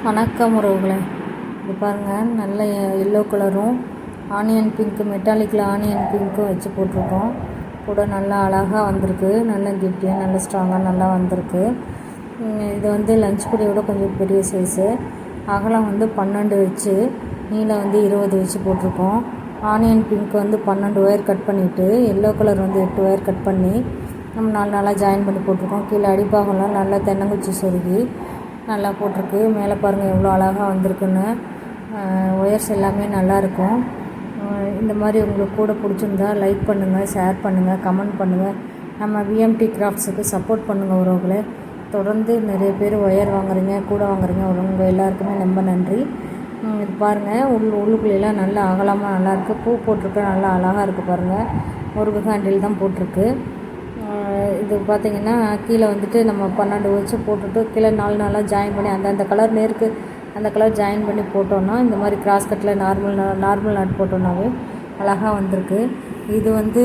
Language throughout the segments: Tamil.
வணக்கம் உறவுகளே, இது பாருங்கள், நல்ல எல்லோ கலரும் ஆனியன் பிங்க்கு மெட்டாலிக்கில் ஆனியன் பிங்க்கும் வச்சு போட்டிருக்கோம். கூட நல்லா அழகாக வந்திருக்கு. நல்ல கெட்டியாக நல்ல ஸ்ட்ராங்காக நல்லா வந்திருக்கு. இது வந்து லஞ்ச் பொடியோட கொஞ்சம் பெரிய சைஸு. அகலம் வந்து 12 வச்சு, நீளம் வந்து 20 வச்சு போட்டிருக்கோம். ஆனியன் பிங்க் வந்து 12 ஒயர் கட் பண்ணிவிட்டு, எல்லோ கலர் வந்து 8 ஒயர் கட் பண்ணி நம்ம நாளாக ஜாயின் பண்ணி போட்டிருக்கோம். கீழே அடிப்பாகலாம் நல்லா தென்னங்குச்சி சொருகி நல்லா போட்டிருக்கு. மேலே பாருங்கள் எவ்வளோ அழகாக வந்திருக்குன்னு. ஒயர்ஸ் எல்லாமே நல்லாயிருக்கும். இந்த மாதிரி உங்களுக்கு கூட பிடிச்சிருந்தா லைக் பண்ணுங்கள், ஷேர் பண்ணுங்கள், கமெண்ட் பண்ணுங்கள். நம்ம விஎம்டி கிராஃப்ட்ஸுக்கு சப்போர்ட் பண்ணுங்கள் உறவுகளே. தொடர்ந்து நிறைய பேர் ஒயர் வாங்குறீங்க, கூட வாங்குறீங்க. உங்கள் எல்லாருக்குமே ரொம்ப நன்றி. இது பாருங்கள், உள்ளுக்குள்ளெல்லாம் நல்லா அகலமாக நல்லாயிருக்கு. பூ போட்டிருக்கு, நல்லா அழகாக இருக்குது பாருங்கள். முருகு ஹேண்டில் தான் போட்டிருக்கு. இது பார்த்திங்கன்னா கீழே வந்துட்டு நம்ம 12 வச்சு போட்டுட்டு கீழே 4 நாளாக ஜாயின் பண்ணி அந்த கலர் நேருக்கு அந்த கலர் ஜாயின் பண்ணி போட்டோன்னா இந்த மாதிரி கிராஸ் கட்டில் நார்மல் நாட் போட்டோன்னாவே அழகாக வந்திருக்கு. இது வந்து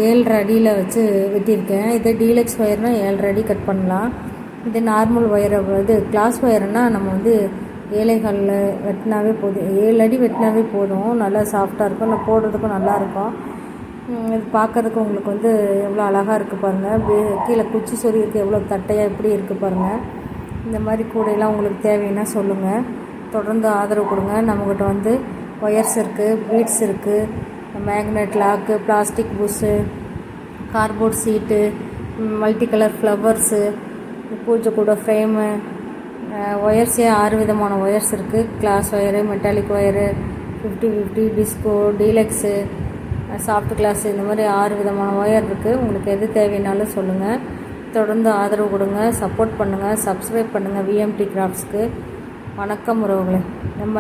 7.5 அடியில் வச்சு வெட்டியிருக்கேன். இது டீலக்ஸ் ஒயர்னால் 7.5 அடி கட் பண்ணலாம். இது நார்மல் ஒயரை இது கிளாஸ் ஒயர்னால் நம்ம வந்து 7.25 வெட்டினாவே போதும். 7 அடி வெட்டினாவே போதும். நல்லா சாஃப்டாக இருக்கும், இல்லை போடுறதுக்கும் நல்லாயிருக்கும். இது பார்க்குறதுக்கு உங்களுக்கு வந்து எவ்வளோ அழகாக இருக்குது பாருங்கள். கீழே குச்சி சொருகிருக்கு, எவ்வளோ தட்டையாக எப்படி இருக்குது பாருங்கள். இந்த மாதிரி கூடையெல்லாம் உங்களுக்கு தேவைன்னா சொல்லுங்கள். தொடர்ந்து ஆதரவு கொடுங்க. நம்மக்கிட்ட வந்து ஒயர்ஸ் இருக்குது, பீட்ஸ் இருக்குது, magnet lock, plastic push, cardboard sheet, multi colour flowers, பூஜை கூட ஃப்ரேமு, ஒயர்ஸே 6 விதமான ஒயர்ஸ் இருக்குது. Glass wire, metallic wire, 50-50, disco, deluxe, soft glass, இந்த மாதிரி 6 விதமான ஒயர் இருக்குது. உங்களுக்கு எது தேவைன்னாலும் சொல்லுங்கள். தொடர்ந்து ஆதரவு கொடுங்க, சப்போர்ட் பண்ணுங்கள், சப்ஸ்கிரைப் பண்ணுங்கள் விஎம்டி கிராஃப்ட்ஸ்க்கு. வணக்கம் உறவுகளே, ரொம்ப